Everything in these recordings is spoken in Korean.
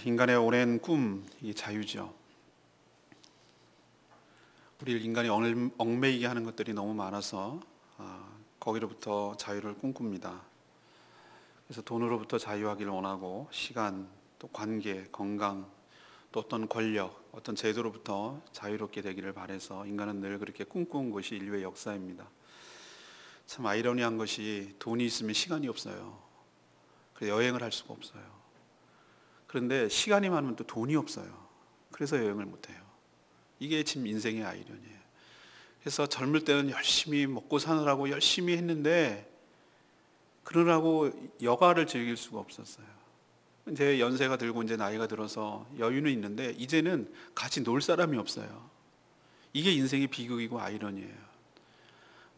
인간의 오랜 꿈, 이 자유죠. 우리를 인간이 얽매이게 하는 것들이 너무 많아서 거기로부터 자유를 꿈꿉니다. 그래서 돈으로부터 자유하기를 원하고, 시간, 또 관계, 건강, 또 어떤 권력, 어떤 제도로부터 자유롭게 되기를 바라서 인간은 늘 그렇게 꿈꾼 것이 인류의 역사입니다. 참 아이러니한 것이 돈이 있으면 시간이 없어요. 그래서 여행을 할 수가 없어요. 그런데 시간이 많으면 또 돈이 없어요. 그래서 여행을 못해요. 이게 지금 인생의 아이러니예요. 그래서 젊을 때는 열심히 먹고 사느라고 열심히 했는데 그러라고 여가를 즐길 수가 없었어요. 이제 연세가 들고 이제 나이가 들어서 여유는 있는데 이제는 같이 놀 사람이 없어요. 이게 인생의 비극이고 아이러니예요.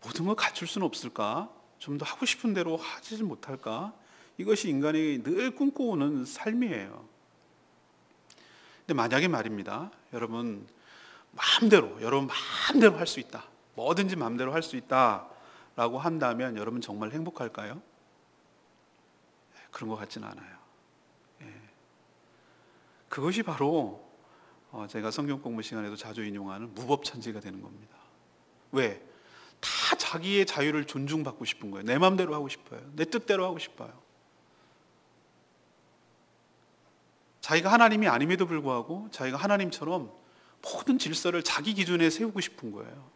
모든 걸 갖출 수는 없을까? 좀 더 하고 싶은 대로 하지 못할까? 이것이 인간이 늘 꿈꿔오는 삶이에요. 근데 만약에 말입니다, 여러분 마음대로 할 수 있다, 뭐든지 마음대로 할 수 있다라고 한다면 여러분 정말 행복할까요? 그런 것 같지는 않아요. 그것이 바로 제가 성경 공부 시간에도 자주 인용하는 무법천지가 되는 겁니다. 왜? 다 자기의 자유를 존중받고 싶은 거예요. 내 마음대로 하고 싶어요. 내 뜻대로 하고 싶어요. 자기가 하나님이 아님에도 불구하고 자기가 하나님처럼 모든 질서를 자기 기준에 세우고 싶은 거예요.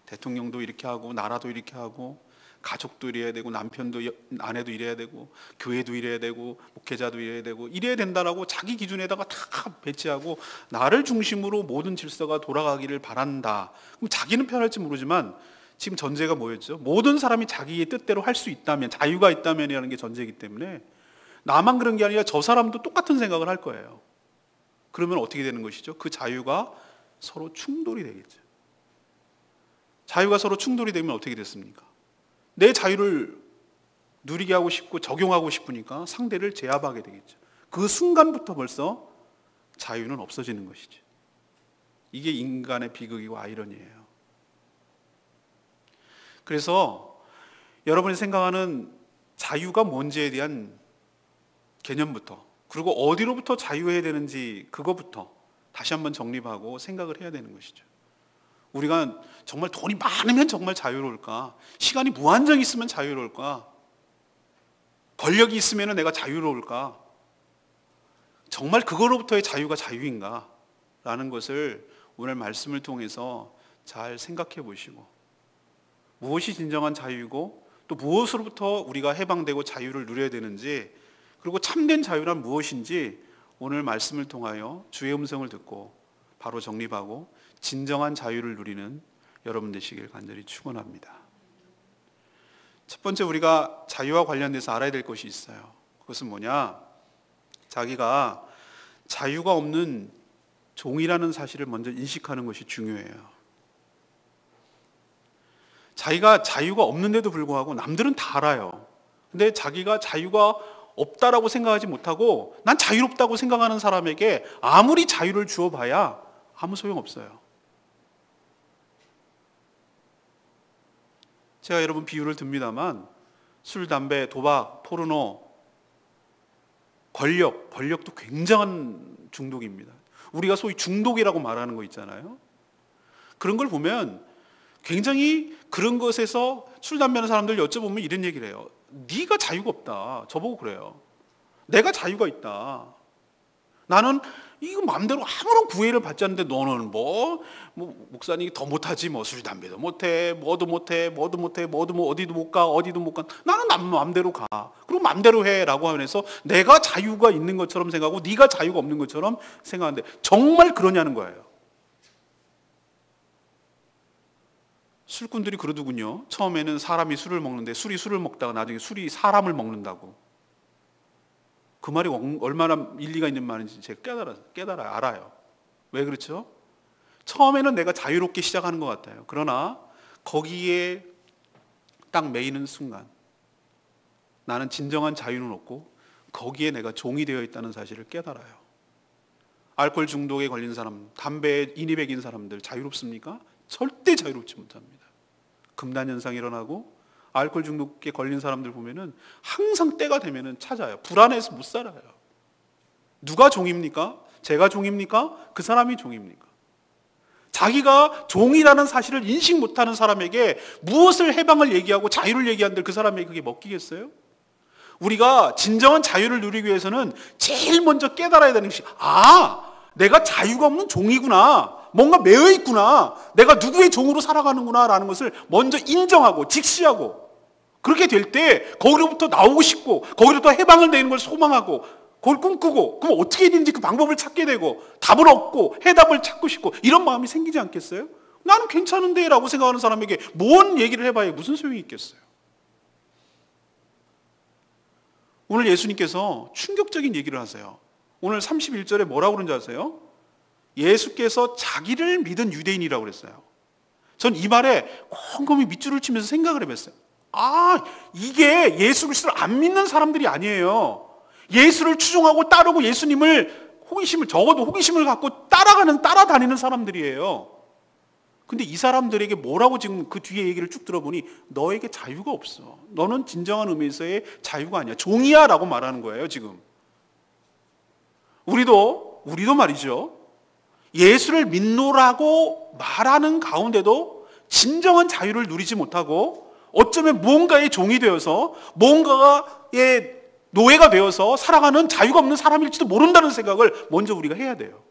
대통령도 이렇게 하고, 나라도 이렇게 하고, 가족도 이래야 되고, 남편도 아내도 이래야 되고, 교회도 이래야 되고, 목회자도 이래야 되고, 이래야 된다라고 자기 기준에다가 다 배치하고 나를 중심으로 모든 질서가 돌아가기를 바란다. 그럼 자기는 편할지 모르지만 지금 전제가 뭐였죠? 모든 사람이 자기의 뜻대로 할 수 있다면, 자유가 있다면이라는 게 전제이기 때문에 나만 그런 게 아니라 저 사람도 똑같은 생각을 할 거예요. 그러면 어떻게 되는 것이죠? 그 자유가 서로 충돌이 되겠죠. 자유가 서로 충돌이 되면 어떻게 됐습니까? 내 자유를 누리게 하고 싶고 적용하고 싶으니까 상대를 제압하게 되겠죠. 그 순간부터 벌써 자유는 없어지는 것이죠. 이게 인간의 비극이고 아이러니예요. 그래서 여러분이 생각하는 자유가 뭔지에 대한 개념부터, 그리고 어디로부터 자유해야 되는지 그거부터 다시 한번 정립하고 생각을 해야 되는 것이죠. 우리가 정말 돈이 많으면 정말 자유로울까? 시간이 무한정 있으면 자유로울까? 권력이 있으면 내가 자유로울까? 정말 그거로부터의 자유가 자유인가? 라는 것을 오늘 말씀을 통해서 잘 생각해 보시고, 무엇이 진정한 자유이고 또 무엇으로부터 우리가 해방되고 자유를 누려야 되는지, 그리고 참된 자유란 무엇인지 오늘 말씀을 통하여 주의 음성을 듣고 바로 정립하고 진정한 자유를 누리는 여러분 되시길 간절히 축원합니다. 첫 번째, 우리가 자유와 관련돼서 알아야 될 것이 있어요. 그것은 뭐냐? 자기가 자유가 없는 종이라는 사실을 먼저 인식하는 것이 중요해요. 자기가 자유가 없는데도 불구하고 남들은 다 알아요. 근데 자기가 자유가 없다라고 생각하지 못하고 난 자유롭다고 생각하는 사람에게 아무리 자유를 주어봐야 아무 소용없어요. 제가 여러분 비유를 듭니다만, 술, 담배, 도박, 포르노, 권력도 굉장한 중독입니다. 우리가 소위 중독이라고 말하는 거 있잖아요. 그런 걸 보면 굉장히 그런 것에서 술, 담배 하는 사람들 여쭤보면 이런 얘기를 해요. 네가 자유가 없다. 저보고 그래요. 내가 자유가 있다. 나는 이거 마음대로 아무런 구애를 받지 않는데 너는 뭐 목사님이 더 못하지, 뭐 술, 담배도 못해, 뭐도 못해, 어디도 못 가. 나는 남 마음대로 가. 그리고 마음대로 해라고 하면서 내가 자유가 있는 것처럼 생각하고 네가 자유가 없는 것처럼 생각하는데 정말 그러냐는 거예요. 술꾼들이 그러더군요. 처음에는 사람이 술을 먹는데 술이 술을 먹다가 나중에 술이 사람을 먹는다고. 그 말이 얼마나 일리가 있는 말인지 제가 알아요. 왜 그렇죠? 처음에는 내가 자유롭게 시작하는 것 같아요. 그러나 거기에 딱 매이는 순간 나는 진정한 자유는 없고 거기에 내가 종이 되어 있다는 사실을 깨달아요. 알코올 중독에 걸린 사람, 담배에 인이 배긴 사람들 자유롭습니까? 절대 자유롭지 못합니다. 금단 현상이 일어나고 알코올 중독에 걸린 사람들 보면은 항상 때가 되면은 찾아요. 불안해서 못 살아요. 누가 종입니까? 제가 종입니까? 그 사람이 종입니까? 자기가 종이라는 사실을 인식 못하는 사람에게 무엇을 해방을 얘기하고 자유를 얘기한들 그 사람에게 그게 먹히겠어요? 우리가 진정한 자유를 누리기 위해서는 제일 먼저 깨달아야 되는 것이, 내가 자유가 없는 종이구나, 뭔가 매여 있구나, 내가 누구의 종으로 살아가는구나 라는 것을 먼저 인정하고 직시하고, 그렇게 될 때 거기로부터 나오고 싶고 거기로부터 해방을 내는 걸 소망하고 그걸 꿈꾸고, 그럼 어떻게 해야되는지 그 방법을 찾게 되고 답을 얻고 해답을 찾고 싶고 이런 마음이 생기지 않겠어요? 나는 괜찮은데 라고 생각하는 사람에게 뭔 얘기를 해봐야 무슨 소용이 있겠어요? 오늘 예수님께서 충격적인 얘기를 하세요. 오늘 31절에 뭐라고 그런지 아세요? 예수께서 자기를 믿은 유대인이라고 그랬어요. 전 이 말에 곰곰이 밑줄을 치면서 생각을 해봤어요. 이게 예수 그리스도를 안 믿는 사람들이 아니에요. 예수를 추종하고 따르고 예수님을 적어도 호기심을 갖고 따라다니는 사람들이에요. 근데 이 사람들에게 뭐라고 지금 그 뒤에 얘기를 쭉 들어보니, 너에게 자유가 없어. 너는 진정한 의미에서의 자유가 아니야. 종이야 라고 말하는 거예요, 지금. 우리도 말이죠. 예수를 믿노라고 말하는 가운데도 진정한 자유를 누리지 못하고 어쩌면 무언가의 종이 되어서 무언가의 노예가 되어서 살아가는 자유가 없는 사람일지도 모른다는 생각을 먼저 우리가 해야 돼요.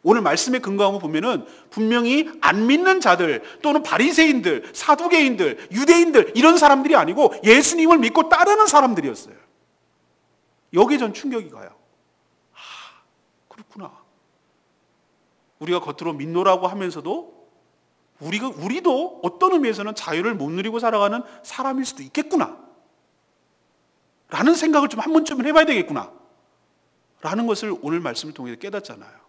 오늘 말씀에 근거하고 보면은 분명히 안 믿는 자들 또는 바리새인들, 사두개인들, 유대인들 이런 사람들이 아니고 예수님을 믿고 따르는 사람들이었어요. 여기에 전 충격이 가요. 그렇구나. 우리가 겉으로 믿노라고 하면서도 우리도 어떤 의미에서는 자유를 못 누리고 살아가는 사람일 수도 있겠구나 라는 생각을 좀 한 번쯤은 해봐야 되겠구나 라는 것을 오늘 말씀을 통해서 깨닫잖아요.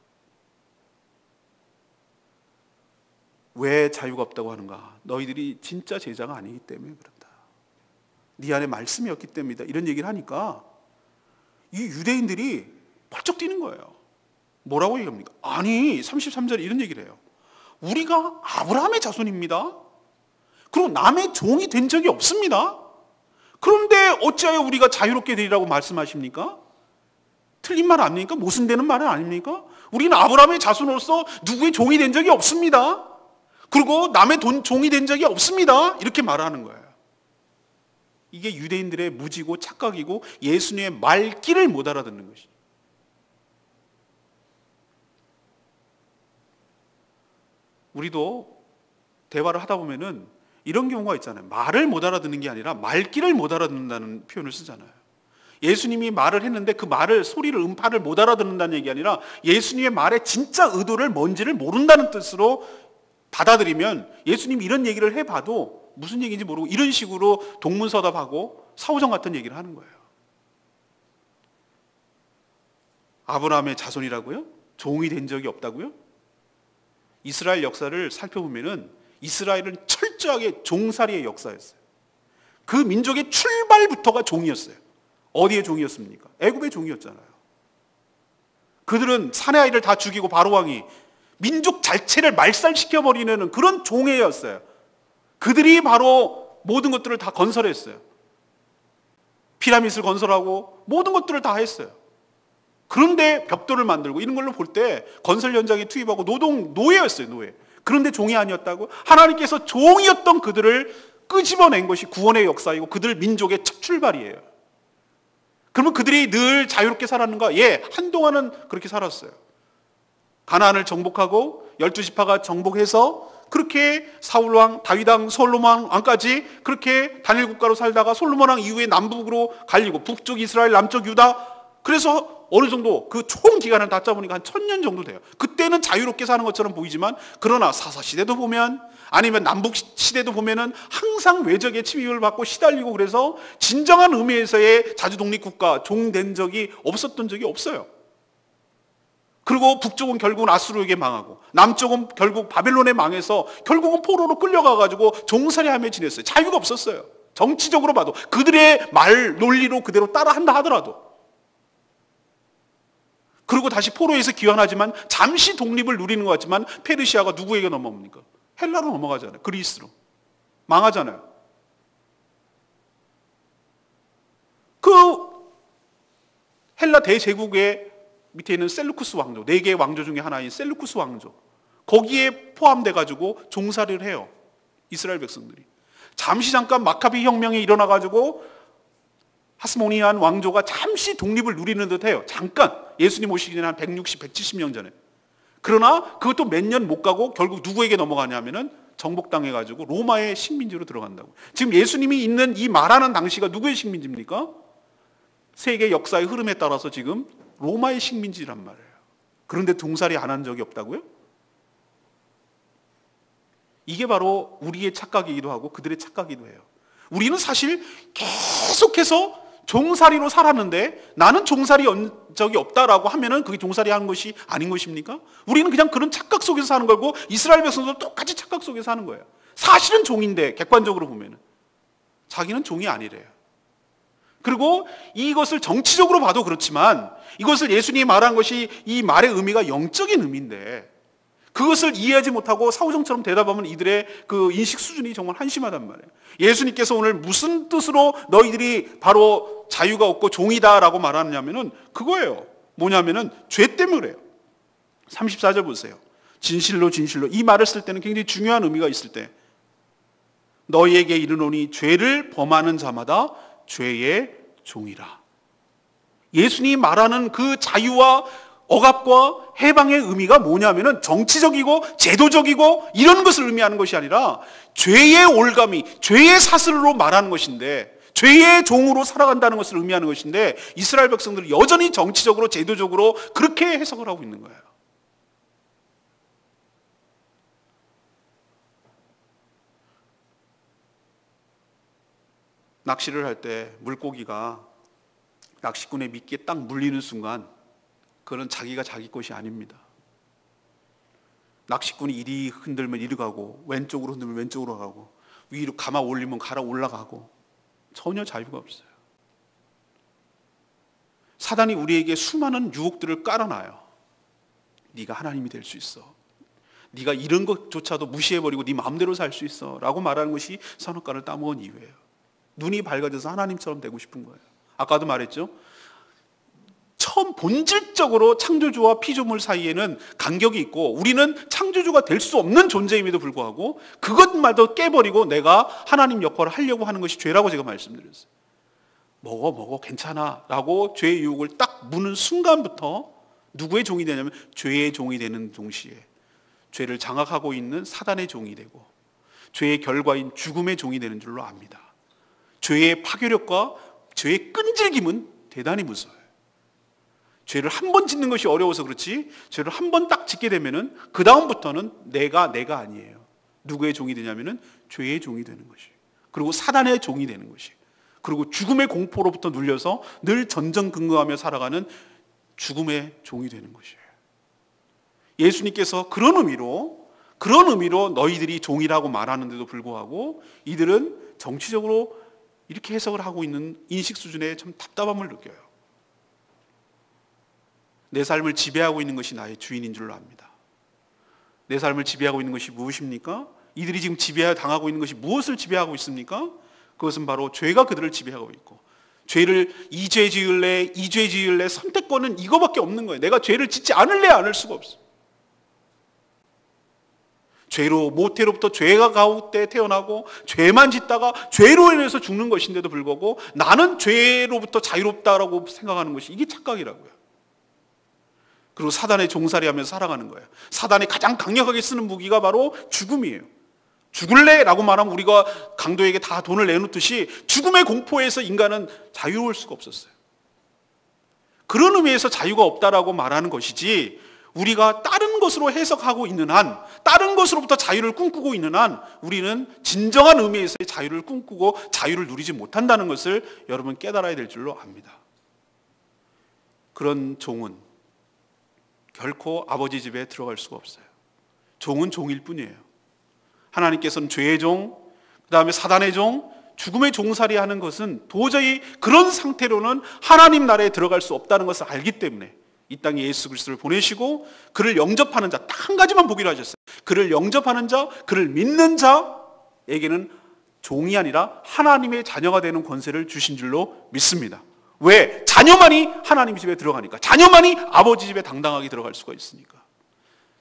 왜 자유가 없다고 하는가? 너희들이 진짜 제자가 아니기 때문에 그런다. 네 안에 말씀이 없기 때문이다. 이런 얘기를 하니까 이 유대인들이 펄쩍 뛰는 거예요. 뭐라고 얘기합니까? 33절에 이런 얘기를 해요. 우리가 아브라함의 자손입니다. 그리고 남의 종이 된 적이 없습니다. 그런데 어찌하여 우리가 자유롭게 되리라고 말씀하십니까? 틀린 말 아닙니까? 모순되는 말은 아닙니까? 우리는 아브라함의 자손으로서 누구의 종이 된 적이 없습니다. 그리고 남의 종이 된 적이 없습니다. 이렇게 말하는 거예요. 이게 유대인들의 무지고 착각이고 예수님의 말귀를 못 알아듣는 것이죠. 우리도 대화를 하다 보면은 이런 경우가 있잖아요. 말을 못 알아듣는 게 아니라 말귀를 못 알아듣는다는 표현을 쓰잖아요. 예수님이 말을 했는데 그 말을, 소리를, 음파를 못 알아듣는다는 얘기 아니라 예수님의 말의 진짜 의도를 뭔지를 모른다는 뜻으로 받아들이면 예수님이 이런 얘기를 해봐도 무슨 얘기인지 모르고 이런 식으로 동문서답하고 사후정 같은 얘기를 하는 거예요. 아브라함의 자손이라고요? 종이 된 적이 없다고요? 이스라엘 역사를 살펴보면은 이스라엘은 철저하게 종살이의 역사였어요. 그 민족의 출발부터가 종이었어요. 어디의 종이었습니까? 애굽의 종이었잖아요. 그들은 사내 아이를 다 죽이고 바로왕이 민족 자체를 말살시켜버리는 그런 종애였어요. 그들이 바로 모든 것들을 다 건설했어요. 피라밋을 건설하고 모든 것들을 다 했어요. 그런데 벽돌을 만들고 이런 걸로 볼 때 건설 현장에 투입하고 노예였어요, 노예. 그런데 종이 아니었다고? 하나님께서 종이었던 그들을 끄집어낸 것이 구원의 역사이고 그들 민족의 첫 출발이에요. 그러면 그들이 늘 자유롭게 살았는가? 예, 한동안은 그렇게 살았어요. 가나안을 정복하고 12지파가 정복해서 그렇게 사울왕, 다윗왕, 솔로몬 왕까지 그렇게 단일 국가로 살다가 솔로몬 왕 이후에 남북으로 갈리고 북쪽 이스라엘, 남쪽 유다, 그래서 어느 정도 그 총 기간을 다 짜보니까 한 1000년 정도 돼요. 그때는 자유롭게 사는 것처럼 보이지만 그러나 사사시대도 보면 아니면 남북시대도 보면은 항상 외적의 침입을 받고 시달리고 그래서 진정한 의미에서의 자주독립국가 종된 적이 없었던 적이 없어요. 그리고 북쪽은 결국은 아수르에게 망하고 남쪽은 결국 바벨론에 망해서 결국은 포로로 끌려가가지고 종살이하며 지냈어요. 자유가 없었어요. 정치적으로 봐도 그들의 말 논리로 그대로 따라한다 하더라도. 그리고 다시 포로에서 귀환하지만 잠시 독립을 누리는 것 같지만 페르시아가 누구에게 넘어옵니까? 헬라로 넘어가잖아요. 그리스로. 망하잖아요. 그 헬라 대제국의 밑에 있는 셀루쿠스 왕조, 4개의 왕조 중에 하나인 셀루쿠스 왕조, 거기에 포함돼 가지고 종살이를 해요. 이스라엘 백성들이. 잠시 잠깐 마카비 혁명이 일어나 가지고 하스모니안 왕조가 잠시 독립을 누리는 듯해요. 잠깐, 예수님 오시기 전에 한 160, 170년 전에. 그러나 그것도 몇 년 못 가고 결국 누구에게 넘어가냐면은 정복당해 가지고 로마의 식민지로 들어간다고. 지금 예수님이 있는 이 말하는 당시가 누구의 식민지입니까? 세계 역사의 흐름에 따라서 지금 로마의 식민지란 말이에요. 그런데 종살이 안 한 적이 없다고요? 이게 바로 우리의 착각이기도 하고 그들의 착각이기도 해요. 우리는 사실 계속해서 종살이로 살았는데 나는 종살이 한 적이 없다라고 하면은 그게 종살이 한 것이 아닌 것입니까? 우리는 그냥 그런 착각 속에서 사는 거고 이스라엘 백성도 똑같이 착각 속에서 사는 거예요. 사실은 종인데 객관적으로 보면은 자기는 종이 아니래요. 그리고 이것을 정치적으로 봐도 그렇지만 이것을 예수님이 말한 것이 이 말의 의미가 영적인 의미인데 그것을 이해하지 못하고 사후정처럼 대답하면 이들의 그 인식 수준이 정말 한심하단 말이에요. 예수님께서 오늘 무슨 뜻으로 너희들이 바로 자유가 없고 종이다라고 말하느냐면은 그거예요. 뭐냐면은 죄 때문에 그래요. 34절 보세요. 진실로 진실로 이 말을 쓸 때는 굉장히 중요한 의미가 있을 때 너희에게 이르노니 죄를 범하는 자마다 죄의 종이라. 예수님이 말하는 그 자유와 억압과 해방의 의미가 뭐냐면은 정치적이고 제도적이고 이런 것을 의미하는 것이 아니라 죄의 올가미, 죄의 사슬로 말하는 것인데 죄의 종으로 살아간다는 것을 의미하는 것인데 이스라엘 백성들은 여전히 정치적으로 제도적으로 그렇게 해석을 하고 있는 거예요. 낚시를 할 때 물고기가 낚시꾼의 미끼에 딱 물리는 순간 그건 자기가 자기 것이 아닙니다. 낚시꾼이 이리 흔들면 이리 가고 왼쪽으로 흔들면 왼쪽으로 가고 위로 감아 올리면 갈아 올라가고 전혀 자유가 없어요. 사단이 우리에게 수많은 유혹들을 깔아놔요. 네가 하나님이 될 수 있어. 네가 이런 것조차도 무시해버리고 네 마음대로 살 수 있어 라고 말하는 것이 선악과를 따먹은 이유예요. 눈이 밝아져서 하나님처럼 되고 싶은 거예요. 아까도 말했죠. 처음 본질적으로 창조주와 피조물 사이에는 간격이 있고 우리는 창조주가 될 수 없는 존재임에도 불구하고 그것마저 깨버리고 내가 하나님 역할을 하려고 하는 것이 죄라고 제가 말씀드렸어요. 먹어 괜찮아 라고 죄의 유혹을 딱 무는 순간부터 누구의 종이 되냐면 죄의 종이 되는 동시에 죄를 장악하고 있는 사단의 종이 되고 죄의 결과인 죽음의 종이 되는 줄로 압니다. 죄의 파괴력과 죄의 끈질김은 대단히 무서워요. 죄를 한 번 짓는 것이 어려워서 그렇지 죄를 한 번 딱 짓게 되면은 그 다음부터는 내가 아니에요. 누구의 종이 되냐면은 죄의 종이 되는 것이. 그리고 사단의 종이 되는 것이. 그리고 죽음의 공포로부터 눌려서 늘 전전긍긍하며 살아가는 죽음의 종이 되는 것이에요. 예수님께서 그런 의미로 너희들이 종이라고 말하는데도 불구하고 이들은 정치적으로 이렇게 해석을 하고 있는 인식 수준에 참 답답함을 느껴요. 내 삶을 지배하고 있는 것이 나의 주인인 줄로 압니다. 내 삶을 지배하고 있는 것이 무엇입니까? 이들이 지금 당하고 있는 것이 무엇을 지배하고 있습니까? 그것은 바로 죄가 그들을 지배하고 있고 죄를 이 죄 지을래 선택권은 이거밖에 없는 거예요. 내가 죄를 짓지 않을래 않을 수가 없어. 모태로부터 죄가 가운데 태어나고 죄만 짓다가 죄로 인해서 죽는 것인데도 불구하고 나는 죄로부터 자유롭다라고 생각하는 것이 이게 착각이라고요. 그리고 사단의 종살이하면서 살아가는 거예요. 사단이 가장 강력하게 쓰는 무기가 바로 죽음이에요. 죽을래? 라고 말하면 우리가 강도에게 다 돈을 내놓듯이 죽음의 공포에서 인간은 자유로울 수가 없었어요. 그런 의미에서 자유가 없다라고 말하는 것이지 우리가 다른 것으로 해석하고 있는 한, 다른 것으로부터 자유를 꿈꾸고 있는 한 우리는 진정한 의미에서의 자유를 꿈꾸고 자유를 누리지 못한다는 것을 여러분 깨달아야 될 줄로 압니다. 그런 종은 결코 아버지 집에 들어갈 수가 없어요. 종은 종일 뿐이에요. 하나님께서는 죄의 종, 그 다음에 사단의 종, 죽음의 종살이 하는 것은 도저히 그런 상태로는 하나님 나라에 들어갈 수 없다는 것을 알기 때문에 이 땅에 예수 그리스도를 보내시고 그를 영접하는 자, 딱 한 가지만 보기로 하셨어요. 그를 영접하는 자, 그를 믿는 자에게는 종이 아니라 하나님의 자녀가 되는 권세를 주신 줄로 믿습니다. 왜? 자녀만이 하나님 집에 들어가니까. 자녀만이 아버지 집에 당당하게 들어갈 수가 있으니까.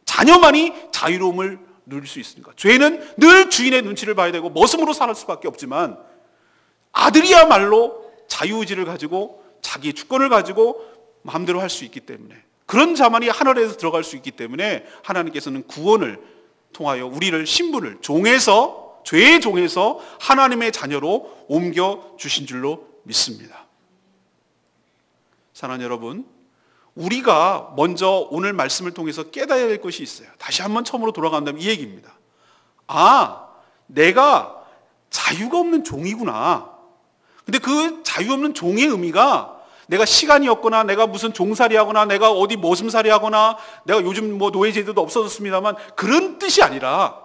자녀만이 자유로움을 누릴 수 있으니까. 죄는 늘 주인의 눈치를 봐야 되고 머슴으로 살 수밖에 없지만 아들이야말로 자유의지를 가지고 자기의 주권을 가지고 마음대로 할 수 있기 때문에, 그런 자만이 하늘에서 들어갈 수 있기 때문에 하나님께서는 구원을 통하여 우리를 신분을 종에서, 죄의 종에서 하나님의 자녀로 옮겨 주신 줄로 믿습니다. 사랑하는 여러분, 우리가 먼저 오늘 말씀을 통해서 깨달아야 될 것이 있어요. 다시 한번 처음으로 돌아간다면 이 얘기입니다. 아, 내가 자유가 없는 종이구나. 근데 그 자유 없는 종의 의미가 내가 시간이 없거나 내가 무슨 종살이 하거나 내가 어디 머슴살이 하거나 내가 요즘 뭐 노예제도도 없어졌습니다만 그런 뜻이 아니라,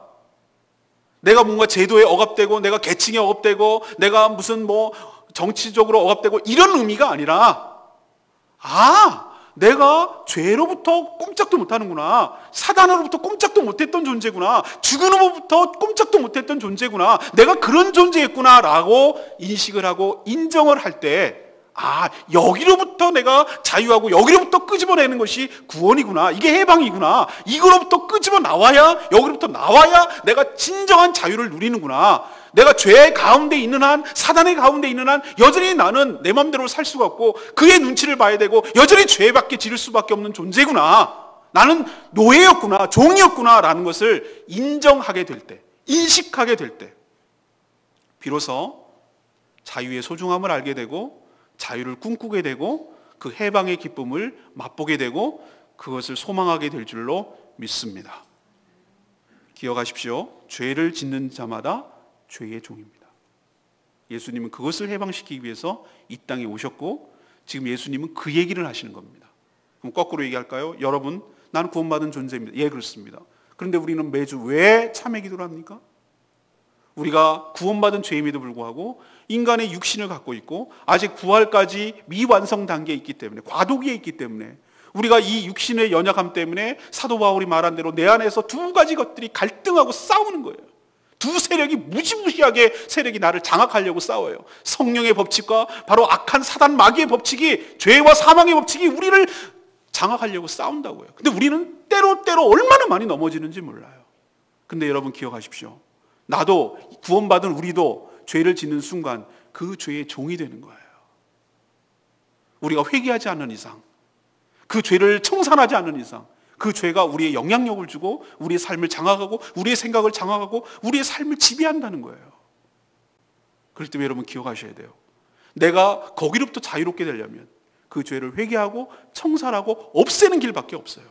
내가 뭔가 제도에 억압되고 내가 계층에 억압되고 내가 무슨 뭐 정치적으로 억압되고 이런 의미가 아니라, 아, 내가 죄로부터 꼼짝도 못하는구나, 사단으로부터 꼼짝도 못했던 존재구나, 죽음으로부터 꼼짝도 못했던 존재구나, 내가 그런 존재였구나 라고 인식을 하고 인정을 할 때, 아, 여기로부터 내가 자유하고 여기로부터 끄집어내는 것이 구원이구나, 이게 해방이구나, 이거로부터 끄집어 나와야, 여기로부터 나와야 내가 진정한 자유를 누리는구나, 내가 죄 가운데 있는 한, 사단의 가운데 있는 한 여전히 나는 내 마음대로 살 수가 없고 그의 눈치를 봐야 되고 여전히 죄밖에 지를 수밖에 없는 존재구나, 나는 노예였구나, 종이었구나 라는 것을 인정하게 될 때, 인식하게 될 때 비로소 자유의 소중함을 알게 되고 자유를 꿈꾸게 되고 그 해방의 기쁨을 맛보게 되고 그것을 소망하게 될 줄로 믿습니다. 기억하십시오. 죄를 짓는 자마다 죄의 종입니다. 예수님은 그것을 해방시키기 위해서 이 땅에 오셨고 지금 예수님은 그 얘기를 하시는 겁니다. 그럼 거꾸로 얘기할까요? 여러분, 나는 구원받은 존재입니다. 예, 그렇습니다. 그런데 우리는 매주 왜 참회 기도를 합니까? 우리가 구원받은 죄임에도 불구하고 인간의 육신을 갖고 있고 아직 부활까지 미완성 단계에 있기 때문에, 과도기에 있기 때문에, 우리가 이 육신의 연약함 때문에 사도 바울이 말한 대로 내 안에서 두 가지 것들이 갈등하고 싸우는 거예요. 두 세력이 무시무시하게 세력이 나를 장악하려고 싸워요. 성령의 법칙과 바로 악한 사단 마귀의 법칙이, 죄와 사망의 법칙이 우리를 장악하려고 싸운다고요. 근데 우리는 때로 얼마나 많이 넘어지는지 몰라요. 근데 여러분 기억하십시오. 나도, 구원받은 우리도 죄를 짓는 순간 그 죄의 종이 되는 거예요. 우리가 회개하지 않는 이상, 그 죄를 청산하지 않는 이상 그 죄가 우리의 영향력을 주고 우리의 삶을 장악하고 우리의 생각을 장악하고 우리의 삶을 지배한다는 거예요. 그렇기 때문에 여러분 기억하셔야 돼요. 내가 거기로부터 자유롭게 되려면 그 죄를 회개하고 청산하고 없애는 길밖에 없어요.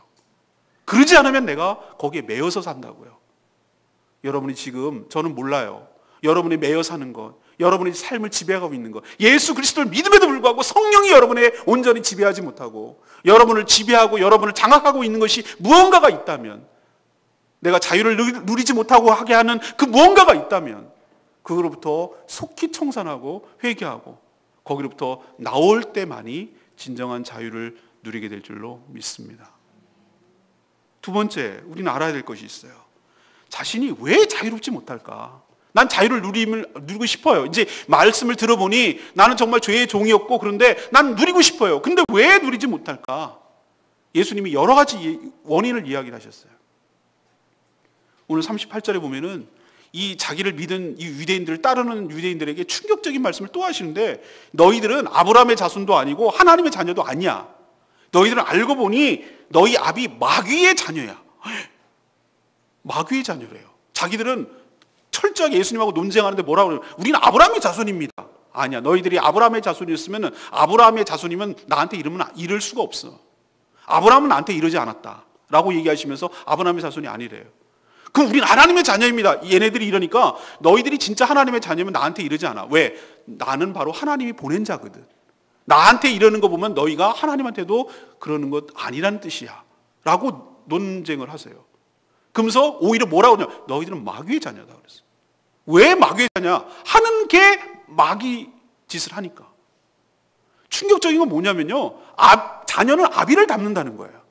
그러지 않으면 내가 거기에 매여서 산다고요. 여러분이 지금, 저는 몰라요, 여러분이 매여 사는 것, 여러분의 삶을 지배하고 있는 것, 예수 그리스도를 믿음에도 불구하고 성령이 여러분의 온전히 지배하지 못하고 여러분을 지배하고 여러분을 장악하고 있는 것이 무언가가 있다면, 내가 자유를 누리지 못하고 하게 하는 그 무언가가 있다면 그거로부터 속히 청산하고 회개하고 거기로부터 나올 때만이 진정한 자유를 누리게 될 줄로 믿습니다. 두 번째, 우리는 알아야 될 것이 있어요. 자신이 왜 자유롭지 못할까? 난 자유를 누리고 싶어요. 이제 말씀을 들어보니 나는 정말 죄의 종이었고 그런데 난 누리고 싶어요. 근데 왜 누리지 못할까? 예수님이 여러 가지 원인을 이야기를 하셨어요. 오늘 38절에 보면은 이 자기를 믿은 이 유대인들을 따르는 유대인들에게 충격적인 말씀을 또 하시는데, 너희들은 아브라함의 자손도 아니고 하나님의 자녀도 아니야. 너희들은 알고 보니 너희 아비 마귀의 자녀야. 마귀의 자녀래요. 자기들은 철저하게 예수님하고 논쟁하는데 뭐라고 그래요? 우리는 아브라함의 자손입니다. 아니야. 너희들이 아브라함의 자손이었으면, 아브라함의 자손이면 나한테 이럴 수가 없어. 아브라함은 나한테 이러지 않았다 라고 얘기하시면서 아브라함의 자손이 아니래요. 그럼 우리는 하나님의 자녀입니다. 얘네들이 이러니까 너희들이 진짜 하나님의 자녀면 나한테 이러지 않아. 왜? 나는 바로 하나님이 보낸 자거든. 나한테 이러는 거 보면 너희가 하나님한테도 그러는 것 아니라는 뜻이야 라고 논쟁을 하세요. 그러면서 오히려 뭐라고 하냐? 너희들은 마귀의 자녀다 그랬어요. 왜 마귀의 자냐? 하는 게 마귀 짓을 하니까. 충격적인 건 뭐냐면요, 자녀는 아비를 닮는다는 거예요.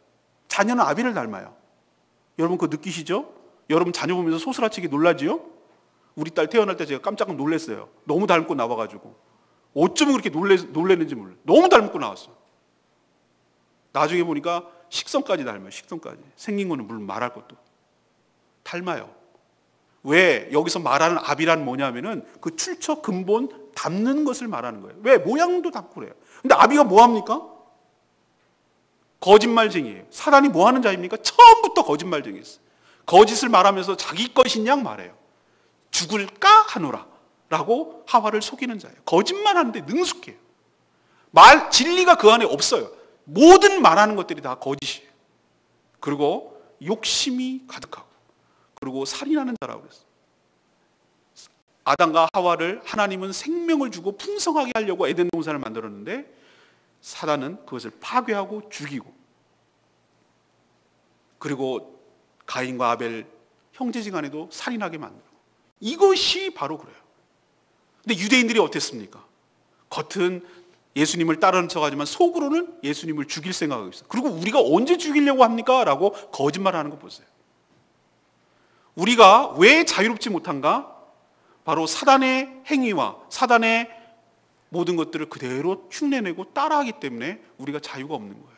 자녀는 아비를 닮아요. 여러분 그거 느끼시죠? 여러분 자녀 보면서 소스라치게 놀라지요? 우리 딸 태어날 때 제가 깜짝 놀랐어요. 너무 닮고 나와가지고. 어쩌면 그렇게 놀랬는지 몰라요. 너무 닮고 나왔어. 나중에 보니까 식성까지 닮아요. 식성까지. 생긴 거는 물론 말할 것도 닮아요. 왜 여기서 말하는 압이란 뭐냐면은 그 출처 근본 닮는 것을 말하는 거예요. 왜? 모양도 닮고 그래요. 근데 아비가 뭐 합니까? 거짓말쟁이에요. 사단이 뭐 하는 자입니까? 처음부터 거짓말쟁이였어요. 거짓을 말하면서 자기 것인 양 말해요. 죽을까 하노라 라고 하와를 속이는 자예요. 거짓말하는데 능숙해요. 진리가 그 안에 없어요. 모든 말하는 것들이 다 거짓이에요. 그리고 욕심이 가득하고, 그리고 살인하는 자라고 그랬어요. 아담과 하와를 하나님은 생명을 주고 풍성하게 하려고 에덴 동산을 만들었는데 사단은 그것을 파괴하고 죽이고, 그리고 가인과 아벨 형제지간에도 살인하게 만들고, 이것이 바로 그래요. 근데 유대인들이 어땠습니까? 겉은 예수님을 따르는 척하지만 속으로는 예수님을 죽일 생각하고 있어요. 그리고 우리가 언제 죽이려고 합니까? 라고 거짓말하는 거 보세요. 우리가 왜 자유롭지 못한가? 바로 사단의 행위와 사단의 모든 것들을 그대로 흉내내고 따라하기 때문에 우리가 자유가 없는 거예요.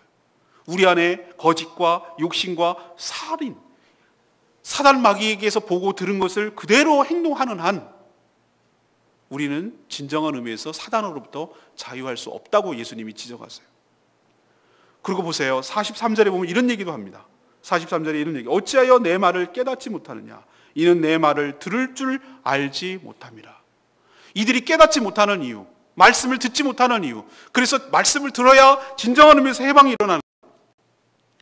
우리 안에 거짓과 욕심과 살인, 사단 마귀에게서 보고 들은 것을 그대로 행동하는 한 우리는 진정한 의미에서 사단으로부터 자유할 수 없다고 예수님이 지적하세요. 그리고 보세요. 43절에 보면 이런 얘기도 합니다. 43절에 이런 얘기. 어찌하여 내 말을 깨닫지 못하느냐? 이는 내 말을 들을 줄 알지 못함이라. 이들이 깨닫지 못하는 이유, 말씀을 듣지 못하는 이유, 그래서 말씀을 들어야 진정한 의미에서 해방이 일어나는 거예요.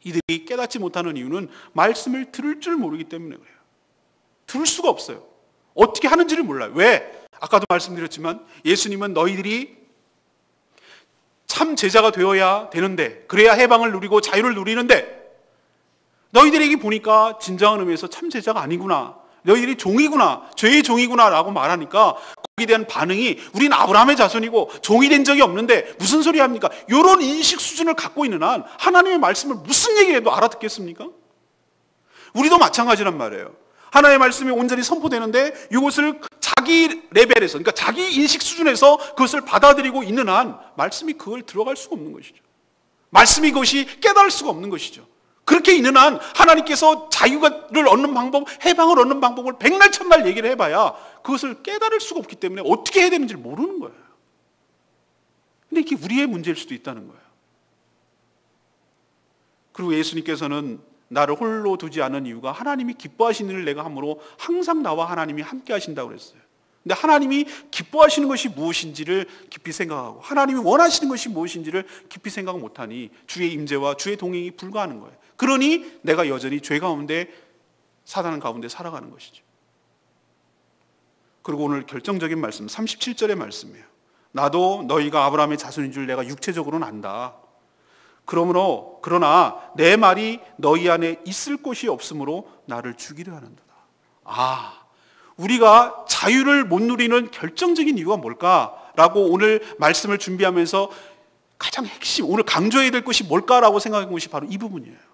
이들이 깨닫지 못하는 이유는 말씀을 들을 줄 모르기 때문에 그래요. 들을 수가 없어요. 어떻게 하는지를 몰라요. 왜? 아까도 말씀드렸지만 예수님은 너희들이 참 제자가 되어야 되는데, 그래야 해방을 누리고 자유를 누리는데, 너희들에게 보니까 진정한 의미에서 참 제자가 아니구나, 너희들이 종이구나, 죄의 종이구나 라고 말하니까 거기에 대한 반응이 우린 아브라함의 자손이고 종이 된 적이 없는데 무슨 소리 합니까? 이런 인식 수준을 갖고 있는 한 하나님의 말씀을 무슨 얘기해도 알아듣겠습니까? 우리도 마찬가지란 말이에요. 하나님의 말씀이 온전히 선포되는데 이것을 자기 레벨에서, 그러니까 자기 인식 수준에서 그것을 받아들이고 있는 한 말씀이 그걸 들어갈 수가 없는 것이죠. 말씀이 그것이 깨달을 수가 없는 것이죠. 그렇게 있는 한 하나님께서 자유를 얻는 방법, 해방을 얻는 방법을 백날 천날 얘기를 해봐야 그것을 깨달을 수가 없기 때문에 어떻게 해야 되는지를 모르는 거예요. 근데 이게 우리의 문제일 수도 있다는 거예요. 그리고 예수님께서는 나를 홀로 두지 않은 이유가 하나님이 기뻐하시는 일을 내가 함으로 항상 나와 하나님이 함께 하신다고 그랬어요. 근데 하나님이 기뻐하시는 것이 무엇인지를 깊이 생각하고 하나님이 원하시는 것이 무엇인지를 깊이 생각 못하니 주의 임재와 주의 동행이 불가하는 거예요. 그러니 내가 여전히 죄 가운데, 사단 가운데 살아가는 것이죠. 그리고 오늘 결정적인 말씀 37절의 말씀이에요. 나도 너희가 아브라함의 자손인 줄 내가 육체적으로는 안다. 그러나 내 말이 너희 안에 있을 곳이 없으므로 나를 죽이려 하는도다. 우리가 자유를 못 누리는 결정적인 이유가 뭘까라고 오늘 말씀을 준비하면서 가장 핵심, 오늘 강조해야 될 것이 뭘까라고 생각한 것이 바로 이 부분이에요.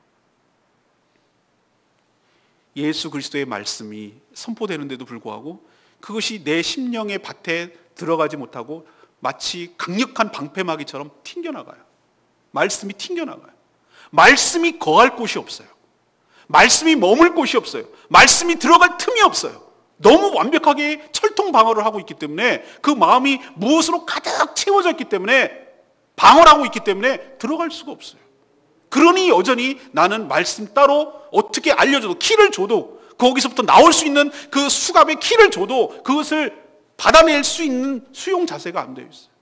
예수 그리스도의 말씀이 선포되는데도 불구하고 그것이 내 심령의 밭에 들어가지 못하고 마치 강력한 방패막이처럼 튕겨나가요. 말씀이 튕겨나가요. 말씀이 거할 곳이 없어요. 말씀이 머물 곳이 없어요. 말씀이 들어갈 틈이 없어요. 너무 완벽하게 철통 방어를 하고 있기 때문에 그 마음이 무엇으로 가득 채워져 있기 때문에 방어를 하고 있기 때문에 들어갈 수가 없어요. 그러니 여전히 나는 말씀 따로 어떻게 알려줘도, 키를 줘도, 거기서부터 나올 수 있는 그 수갑의 키를 줘도 그것을 받아낼 수 있는 수용 자세가 안 되어 있어요.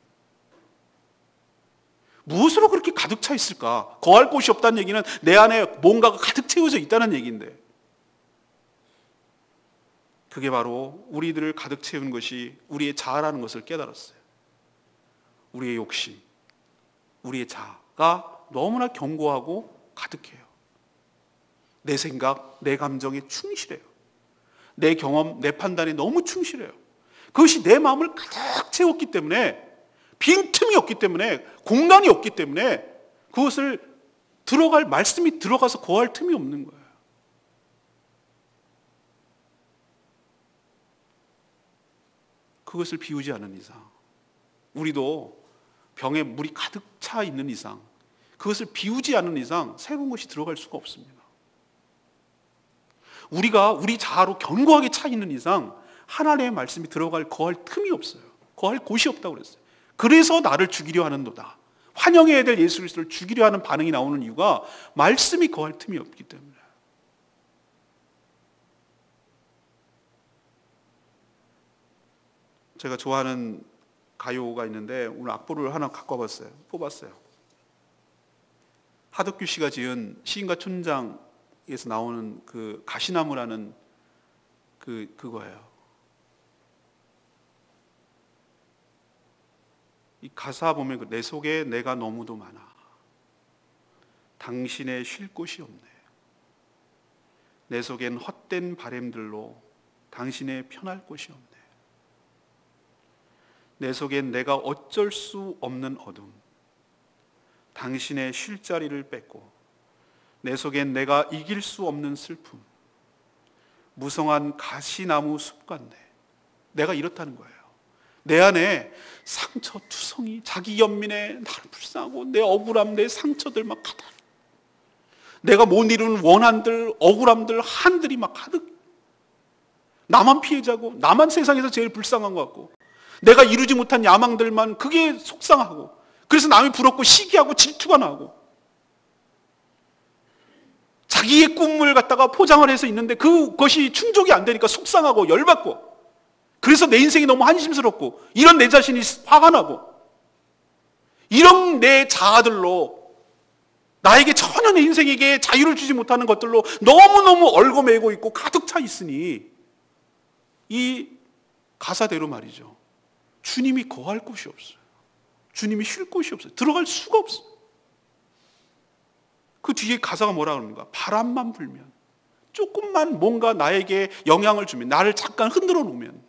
무엇으로 그렇게 가득 차 있을까? 거할 곳이 없다는 얘기는 내 안에 뭔가가 가득 채워져 있다는 얘기인데, 그게 바로 우리들을 가득 채우는 것이 우리의 자아라는 것을 깨달았어요. 우리의 욕심, 우리의 자아가 너무나 견고하고 가득해요. 내 생각, 내 감정에 충실해요. 내 경험, 내 판단에 너무 충실해요. 그것이 내 마음을 가득 채웠기 때문에, 빈틈이 없기 때문에, 공간이 없기 때문에 그것을 말씀이 들어가서 거할 틈이 없는 거예요. 그것을 비우지 않은 이상 우리도 병에 물이 가득 차 있는 이상, 그것을 비우지 않는 이상 새로운 것이 들어갈 수가 없습니다. 우리가 우리 자아로 견고하게 차 있는 이상 하나님의 말씀이 거할 틈이 없어요. 거할 곳이 없다고 그랬어요. 그래서 나를 죽이려 하는도다. 환영해야 될 예수 그리스도를 죽이려 하는 반응이 나오는 이유가 말씀이 거할 틈이 없기 때문에. 제가 좋아하는 가요가 있는데 오늘 악보를 하나 갖고 와봤어요. 뽑았어요. 하덕규 씨가 지은 시인과 촌장에서 나오는 그 가시나무라는 그거예요. 이 가사 보면 내 속에 내가 너무도 많아. 당신의 쉴 곳이 없네. 내 속엔 헛된 바램들로 당신의 편할 곳이 없네. 내 속엔 내가 어쩔 수 없는 어둠, 당신의 쉴 자리를 뺏고 내 속엔 내가 이길 수 없는 슬픔, 무성한 가시나무 숲 같네. 내가 이렇다는 거예요. 내 안에 상처 투성이, 자기 연민에 나를 불쌍하고 내 억울함, 내 상처들 막 가득, 내가 못 이룬 원한들, 억울함들, 한들이 막 가득, 나만 피해자고 나만 세상에서 제일 불쌍한 것 같고 내가 이루지 못한 야망들만 그게 속상하고, 그래서 남이 부럽고 시기하고 질투가 나고, 자기의 꿈을 갖다가 포장을 해서 있는데 그것이 충족이 안 되니까 속상하고 열받고, 그래서 내 인생이 너무 한심스럽고, 이런 내 자신이 화가 나고, 이런 내 자아들로 나에게 전혀 내 인생에게 자유를 주지 못하는 것들로 너무너무 얽어매고 있고 가득 차 있으니 이 가사대로 말이죠. 주님이 거할 곳이 없어요. 주님이 쉴 곳이 없어요. 들어갈 수가 없어요. 그 뒤에 가사가 뭐라 그럽니까? 바람만 불면, 조금만 뭔가 나에게 영향을 주면, 나를 잠깐 흔들어 놓으면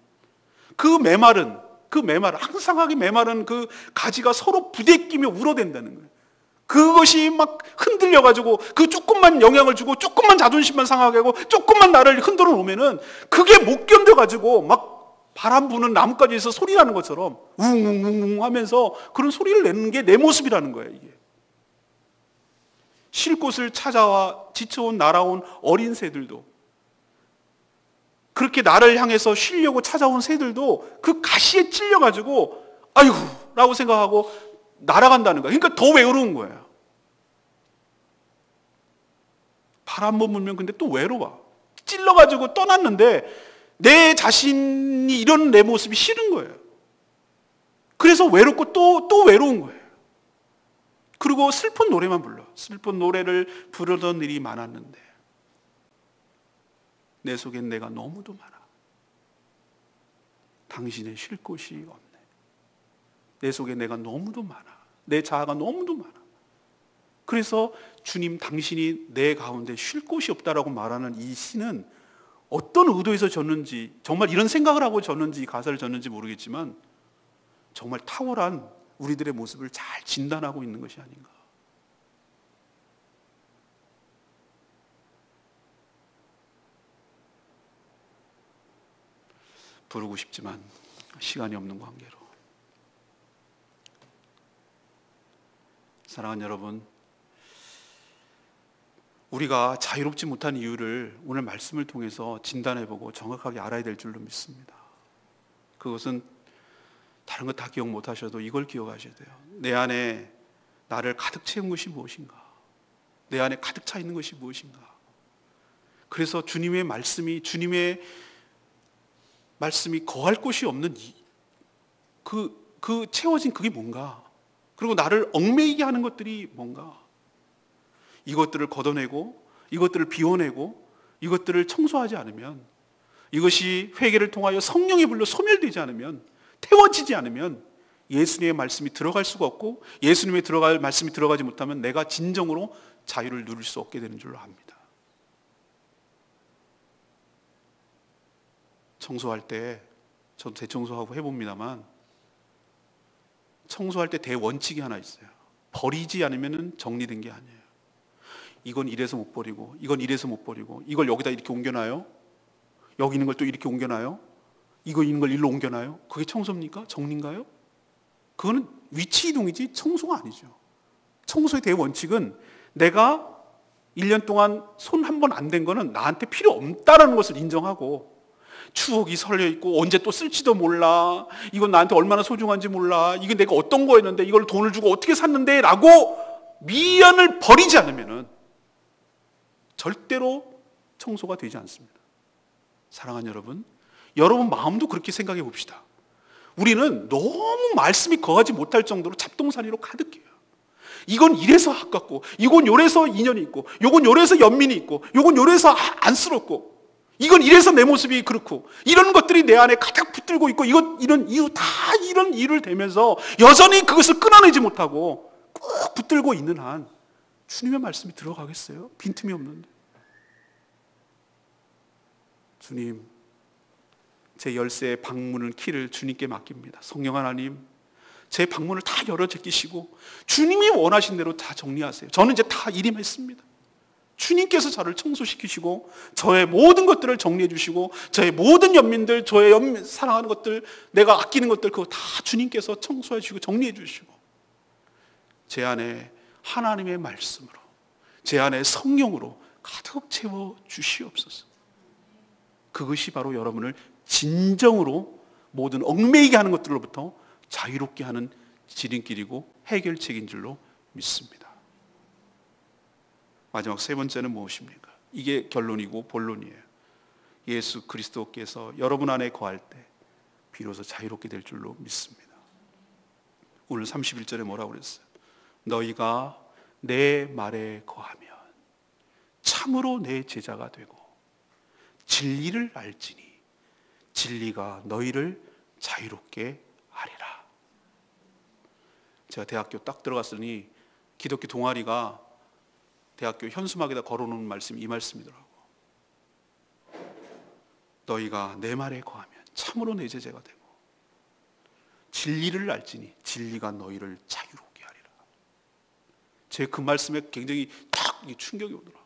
그 메마른 항상하게 메마른 그 가지가 서로 부대끼며 울어댄다는 거예요. 그것이 막 흔들려가지고 그 조금만 영향을 주고 조금만 자존심만 상하게 하고 조금만 나를 흔들어 놓으면은 그게 못 견뎌가지고 막 바람 부는 나뭇가지에서 소리 나는 것처럼 웅웅웅 하면서 그런 소리를 내는 게 내 모습이라는 거예요. 이게 쉴 곳을 찾아와 지쳐온 날아온 어린 새들도, 그렇게 나를 향해서 쉬려고 찾아온 새들도 그 가시에 찔려가지고 아이고 라고 생각하고 날아간다는 거예요. 그러니까 더 외로운 거예요. 바람 못 불면 근데 또 외로워. 찔러가지고 떠났는데 내 자신이 이런 내 모습이 싫은 거예요. 그래서 외롭고 또 외로운 거예요. 그리고 슬픈 노래만 불러. 슬픈 노래를 부르던 일이 많았는데 내 속엔 내가 너무도 많아. 당신의 쉴 곳이 없네. 내 속에 내가 너무도 많아. 내 자아가 너무도 많아. 그래서 주님 당신이 내 가운데 쉴 곳이 없다라고 말하는 이 시는 어떤 의도에서 졌는지, 정말 이런 생각을 하고 졌는지, 이 가사를 졌는지 모르겠지만 정말 탁월한 우리들의 모습을 잘 진단하고 있는 것이 아닌가. 부르고 싶지만 시간이 없는 관계로. 사랑하는 여러분, 우리가 자유롭지 못한 이유를 오늘 말씀을 통해서 진단해보고 정확하게 알아야 될 줄로 믿습니다. 그것은 다른 거 다 기억 못하셔도 이걸 기억하셔야 돼요. 내 안에 나를 가득 채운 것이 무엇인가? 내 안에 가득 차 있는 것이 무엇인가? 그래서 주님의 말씀이 거할 곳이 없는 그 채워진 그게 뭔가? 그리고 나를 얽매이게 하는 것들이 뭔가? 이것들을 걷어내고, 이것들을 비워내고, 이것들을 청소하지 않으면, 이것이 회개를 통하여 성령의 불로 소멸되지 않으면, 태워지지 않으면 예수님의 말씀이 들어갈 수가 없고, 예수님의 말씀이 들어가지 못하면 내가 진정으로 자유를 누릴 수 없게 되는 줄로 압니다. 청소할 때, 저도 대청소하고 해봅니다만, 청소할 때 대원칙이 하나 있어요. 버리지 않으면 정리된 게 아니에요. 이건 이래서 못 버리고, 이건 이래서 못 버리고, 이걸 여기다 이렇게 옮겨놔요? 여기 있는 걸 또 이렇게 옮겨놔요? 이거 있는 걸 일로 옮겨놔요? 그게 청소입니까? 정리인가요? 그거는 위치 이동이지 청소가 아니죠. 청소의 대원칙은 내가 1년 동안 손 한 번 안 댄 거는 나한테 필요 없다라는 것을 인정하고, 추억이 설려 있고 언제 또 쓸지도 몰라, 이건 나한테 얼마나 소중한지 몰라, 이게 내가 어떤 거였는데 이걸 돈을 주고 어떻게 샀는데 라고 미련을 버리지 않으면은 절대로 청소가 되지 않습니다. 사랑하는 여러분, 여러분 마음도 그렇게 생각해 봅시다. 우리는 너무 말씀이 거하지 못할 정도로 잡동사니로 가득해요. 이건 이래서 아깝고, 이건 요래서 인연이 있고, 요건 요래서 연민이 있고, 요건 요래서 안쓰럽고, 이건 이래서 내 모습이 그렇고, 이런 것들이 내 안에 가득 붙들고 있고, 이런 이유, 다 이런 이유를 대면서 여전히 그것을 끊어내지 못하고 꾹 붙들고 있는 한 주님의 말씀이 들어가겠어요? 빈틈이 없는데. 주님, 제 열쇠의 방문을 키를 주님께 맡깁니다. 성령 하나님, 제 방문을 다 열어 제끼시고 주님이 원하신 대로 다 정리하세요. 저는 이제 다 일임했습니다. 주님께서 저를 청소시키시고 저의 모든 것들을 정리해 주시고, 저의 모든 연민들, 저의 사랑하는 것들, 내가 아끼는 것들, 그거 다 주님께서 청소해 주시고 정리해 주시고, 제 안에 하나님의 말씀으로, 제 안에 성령으로 가득 채워 주시옵소서. 그것이 바로 여러분을 진정으로 모든 얽매이게 하는 것들로부터 자유롭게 하는 지름길이고 해결책인 줄로 믿습니다. 마지막 세 번째는 무엇입니까? 이게 결론이고 본론이에요. 예수 그리스도께서 여러분 안에 거할 때 비로소 자유롭게 될 줄로 믿습니다. 오늘 31절에 뭐라고 그랬어요? 너희가 내 말에 거하면 참으로 내 제자가 되고 진리를 알지니 진리가 너희를 자유롭게 하리라. 제가 대학교 딱 들어갔으니 기독교 동아리가 대학교 현수막에다 걸어놓은 말씀이 이 말씀이더라고. 너희가 내 말에 거하면 참으로 내 제자가 되고 진리를 알지니 진리가 너희를 자유롭게 하리라. 제 그 말씀에 굉장히 탁 충격이 오더라고요.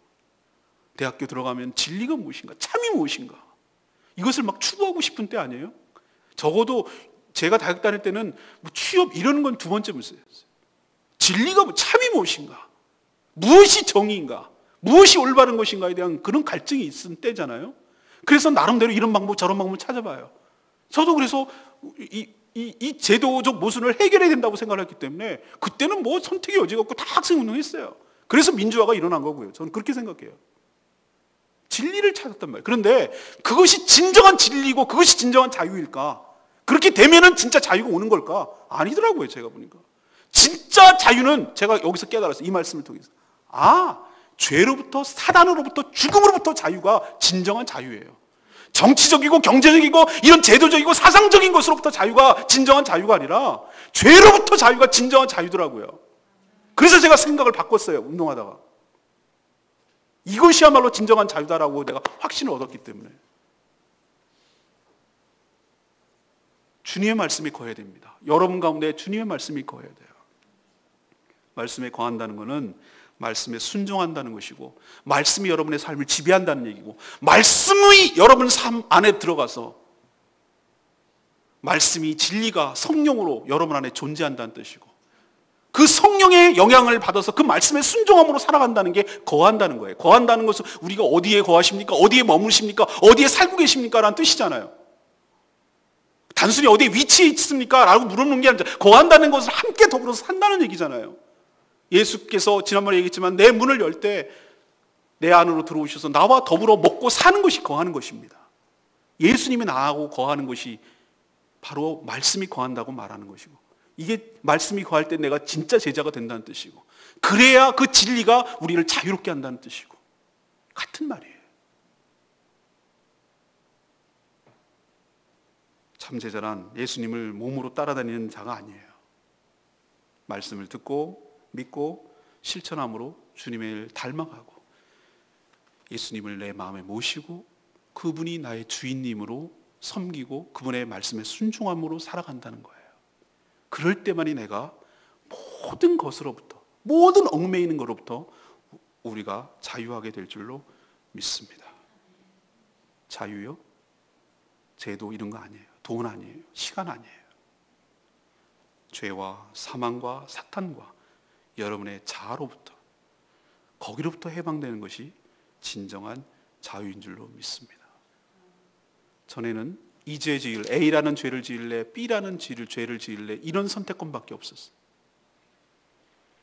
대학교 들어가면 진리가 무엇인가, 참이 무엇인가, 이것을 막 추구하고 싶은 때 아니에요? 적어도 제가 대학 다닐 때는 뭐 취업 이런 건 두 번째 문제였어요. 진리가 참이 무엇인가, 무엇이 정의인가, 무엇이 올바른 것인가에 대한 그런 갈증이 있은 때잖아요. 그래서 나름대로 이런 방법 저런 방법을 찾아봐요. 저도 그래서 이 제도적 모순을 해결해야 된다고 생각을 했기 때문에 그때는 뭐 선택의 여지가 없고 다 학생운동했어요. 그래서 민주화가 일어난 거고요. 저는 그렇게 생각해요. 진리를 찾았단 말이에요. 그런데 그것이 진정한 진리고 그것이 진정한 자유일까? 그렇게 되면은 진짜 자유가 오는 걸까? 아니더라고요. 제가 보니까 진짜 자유는 제가 여기서 깨달았어요. 이 말씀을 통해서. 죄로부터, 사단으로부터, 죽음으로부터 자유가 진정한 자유예요. 정치적이고 경제적이고 이런 제도적이고 사상적인 것으로부터 자유가 진정한 자유가 아니라 죄로부터 자유가 진정한 자유더라고요. 그래서 제가 생각을 바꿨어요. 운동하다가. 이것이야말로 진정한 자유다라고 내가 확신을 얻었기 때문에. 주님의 말씀이 거해야 됩니다. 여러분 가운데 주님의 말씀이 거해야 돼요. 말씀에 거한다는 것은 말씀에 순종한다는 것이고, 말씀이 여러분의 삶을 지배한다는 얘기고, 말씀이 여러분 삶 안에 들어가서 말씀이 진리가 성령으로 여러분 안에 존재한다는 뜻이고, 그 성령의 영향을 받아서 그 말씀에 순종함으로 살아간다는 게 거한다는 거예요. 거한다는 것은 우리가 어디에 거하십니까? 어디에 머무십니까? 어디에 살고 계십니까? 라는 뜻이잖아요. 단순히 어디에 위치해 있습니까? 라고 물어보는 게 아니라 거한다는 것을 함께 더불어서 산다는 얘기잖아요. 예수께서 지난번에 얘기했지만 내 문을 열 때 내 안으로 들어오셔서 나와 더불어 먹고 사는 것이 거하는 것입니다. 예수님이 나하고 거하는 것이 바로 말씀이 거한다고 말하는 것이고, 이게 말씀이 거할 때 내가 진짜 제자가 된다는 뜻이고, 그래야 그 진리가 우리를 자유롭게 한다는 뜻이고, 같은 말이에요. 참 제자란 예수님을 몸으로 따라다니는 자가 아니에요. 말씀을 듣고 믿고 실천함으로 주님을 닮아가고 예수님을 내 마음에 모시고 그분이 나의 주인님으로 섬기고 그분의 말씀에 순종함으로 살아간다는 거예요. 그럴 때만이 내가 모든 것으로부터, 모든 얽매이는 것으로부터 우리가 자유하게 될 줄로 믿습니다. 자유요? 제도 이런 거 아니에요. 돈 아니에요. 시간 아니에요. 죄와 사망과 사탄과 여러분의 자아로부터, 거기로부터 해방되는 것이 진정한 자유인 줄로 믿습니다. 전에는 이 죄 지을, A라는 죄를 지을래, B라는 죄를 지을래, 이런 선택권밖에 없었어요.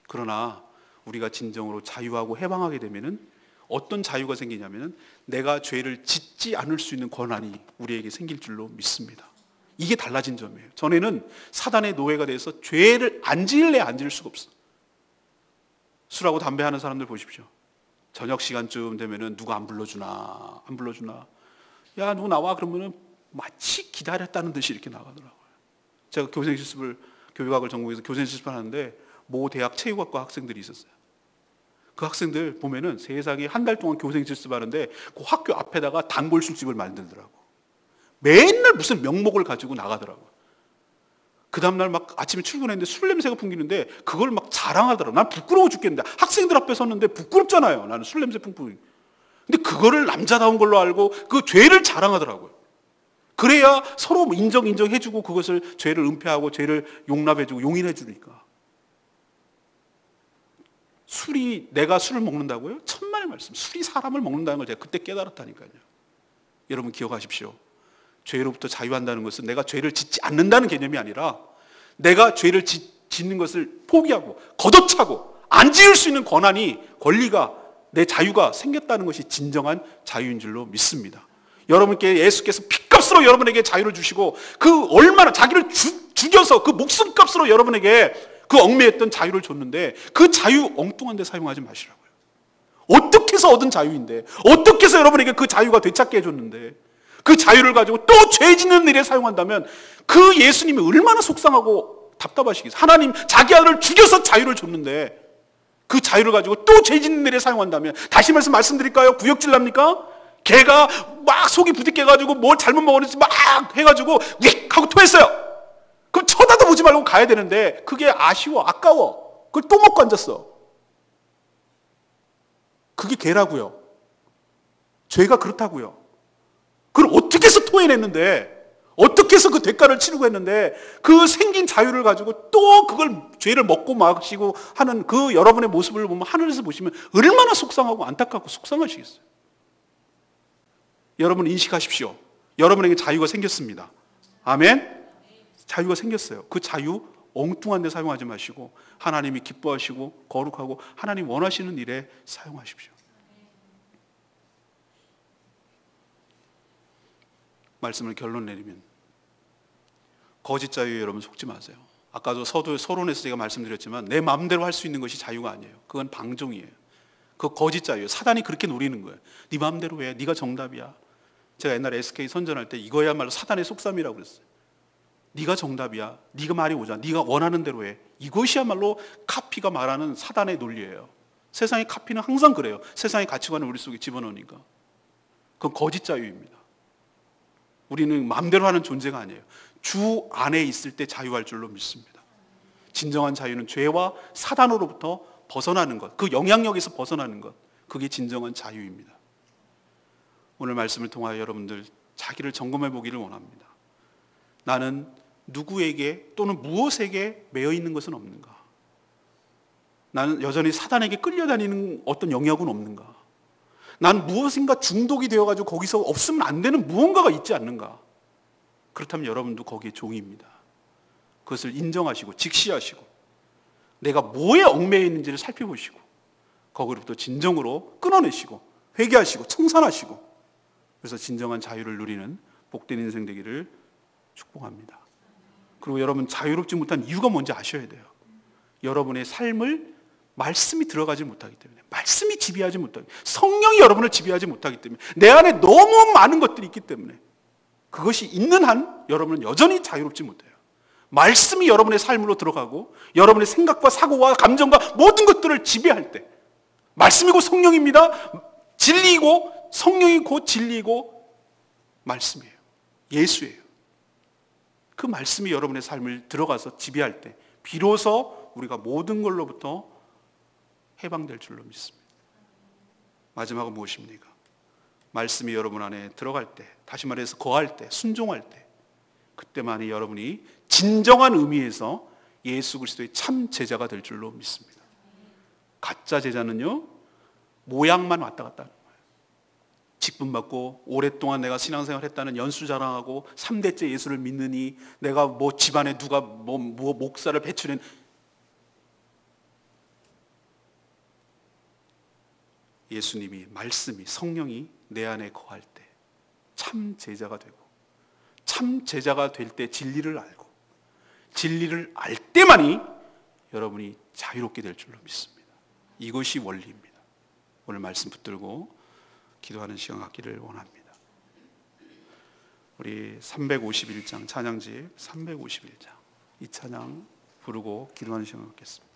그러나 우리가 진정으로 자유하고 해방하게 되면은 어떤 자유가 생기냐면은 내가 죄를 짓지 않을 수 있는 권한이 우리에게 생길 줄로 믿습니다. 이게 달라진 점이에요. 전에는 사단의 노예가 돼서 죄를 안 지을래 안 지을 수가 없어. 술하고 담배 하는 사람들 보십시오. 저녁 시간쯤 되면은 누가 안 불러주나, 안 불러주나. 야, 누구 나와? 그러면은 마치 기다렸다는 듯이 이렇게 나가더라고요. 제가 교생 실습을, 교육학을 전공해서 교생 실습을 하는데 모 대학 체육학과 학생들이 있었어요. 그 학생들 보면은 세상에 한 달 동안 교생 실습하는데 그 학교 앞에다가 단골 술집을 만들더라고. 맨날 무슨 명목을 가지고 나가더라고. 그 다음날 막 아침에 출근했는데 술 냄새가 풍기는데 그걸 막 자랑하더라고. 난 부끄러워 죽겠는데, 학생들 앞에 섰는데 부끄럽잖아요. 나는 술 냄새 풍기는. 근데 그거를 남자다운 걸로 알고 그 죄를 자랑하더라고요. 그래야 서로 인정해주고 그것을 죄를 은폐하고 죄를 용납해주고 용인해주니까. 술이, 내가 술을 먹는다고요? 천만의 말씀. 술이 사람을 먹는다는 걸 제가 그때 깨달았다니까요. 여러분 기억하십시오. 죄로부터 자유한다는 것은 내가 죄를 짓지 않는다는 개념이 아니라 내가 죄를 짓는 것을 포기하고 걷어차고 안 지을 수 있는 권한이, 권리가, 내 자유가 생겼다는 것이 진정한 자유인 줄로 믿습니다. 여러분께 예수께서 피값으로 여러분에게 자유를 주시고 그 얼마나 자기를 죽여서 그 목숨값으로 여러분에게 그 얽매였던 자유를 줬는데 그 자유 엉뚱한 데 사용하지 마시라고요. 어떻게 해서 얻은 자유인데, 어떻게 해서 여러분에게 그 자유가 되찾게 해줬는데 그 자유를 가지고 또 죄 짓는 일에 사용한다면 그 예수님이 얼마나 속상하고 답답하시겠어요. 하나님 자기 아들을 죽여서 자유를 줬는데 그 자유를 가지고 또 죄 짓는 일에 사용한다면, 다시 말씀드릴까요? 구역질 납니까? 개가 막 속이 부딪혀가지고 뭘 잘못 먹었는지 막 해가지고 윅 하고 토했어요. 그럼 쳐다도 보지 말고 가야 되는데 그게 아쉬워, 아까워. 그걸 또 먹고 앉았어. 그게 개라고요. 죄가 그렇다고요. 그걸 어떻게 해서 토해냈는데, 어떻게 해서 그 대가를 치르고 했는데 그 생긴 자유를 가지고 또 그걸 죄를 먹고 마시고 하는 그 여러분의 모습을 보면, 하늘에서 보시면 얼마나 속상하고 안타깝고 속상하시겠어요. 여러분 인식하십시오. 여러분에게 자유가 생겼습니다. 아멘. 자유가 생겼어요. 그 자유 엉뚱한 데 사용하지 마시고 하나님이 기뻐하시고 거룩하고 하나님 원하시는 일에 사용하십시오. 말씀을 결론 내리면, 거짓 자유에 여러분 속지 마세요. 아까도 서론에서 제가 말씀드렸지만 내 마음대로 할 수 있는 것이 자유가 아니에요. 그건 방종이에요. 그 거짓 자유예요. 사단이 그렇게 노리는 거예요. 네 마음대로 해. 네가 정답이야. 제가 옛날에 SK 선전할 때 이거야말로 사단의 속삼이라고 그랬어요. 네가 정답이야. 네가 말이 오잖아. 네가 원하는 대로 해. 이것이야말로 카피가 말하는 사단의 논리예요. 세상의 카피는 항상 그래요. 세상의 가치관을 우리 속에 집어넣으니까. 그건 거짓 자유입니다. 우리는 마음대로 하는 존재가 아니에요. 주 안에 있을 때 자유할 줄로 믿습니다. 진정한 자유는 죄와 사단으로부터 벗어나는 것, 그 영향력에서 벗어나는 것, 그게 진정한 자유입니다. 오늘 말씀을 통하여 여러분들 자기를 점검해 보기를 원합니다. 나는 누구에게 또는 무엇에게 매여 있는 것은 없는가? 나는 여전히 사단에게 끌려다니는 어떤 영역은 없는가? 난 무엇인가 중독이 되어가지고 거기서 없으면 안 되는 무언가가 있지 않는가? 그렇다면 여러분도 거기에 종입니다. 그것을 인정하시고 직시하시고 내가 뭐에 얽매여 있는지를 살펴보시고 거기로부터 진정으로 끊어내시고 회개하시고 청산하시고, 그래서 진정한 자유를 누리는 복된 인생 되기를 축복합니다. 그리고 여러분 자유롭지 못한 이유가 뭔지 아셔야 돼요. 여러분의 삶을 말씀이 들어가지 못하기 때문에, 말씀이 지배하지 못하기, 성령이 여러분을 지배하지 못하기 때문에, 내 안에 너무 많은 것들이 있기 때문에 그것이 있는 한 여러분은 여전히 자유롭지 못해요. 말씀이 여러분의 삶으로 들어가고 여러분의 생각과 사고와 감정과 모든 것들을 지배할 때, 말씀이고 성령입니다. 진리이고 성령이 곧 진리이고 말씀이에요. 예수예요. 그 말씀이 여러분의 삶을 들어가서 지배할 때 비로소 우리가 모든 걸로부터 해방될 줄로 믿습니다. 마지막은 무엇입니까? 말씀이 여러분 안에 들어갈 때, 다시 말해서 거할 때, 순종할 때, 그때만이 여러분이 진정한 의미에서 예수 그리스도의 참 제자가 될 줄로 믿습니다. 가짜 제자는요, 모양만 왔다 갔다 하는 거예요. 직분 받고 오랫동안 내가 신앙생활 했다는 연수 자랑하고 3대째 예수를 믿느니 내가 뭐 집안에 누가 뭐 목사를 배출한, 예수님이, 말씀이, 성령이 내 안에 거할 때 참 제자가 되고, 참 제자가 될 때 진리를 알고, 진리를 알 때만이 여러분이 자유롭게 될 줄로 믿습니다. 이것이 원리입니다. 오늘 말씀 붙들고 기도하는 시간 갖기를 원합니다. 우리 351장 찬양집 351장 이 찬양 부르고 기도하는 시간 갖겠습니다.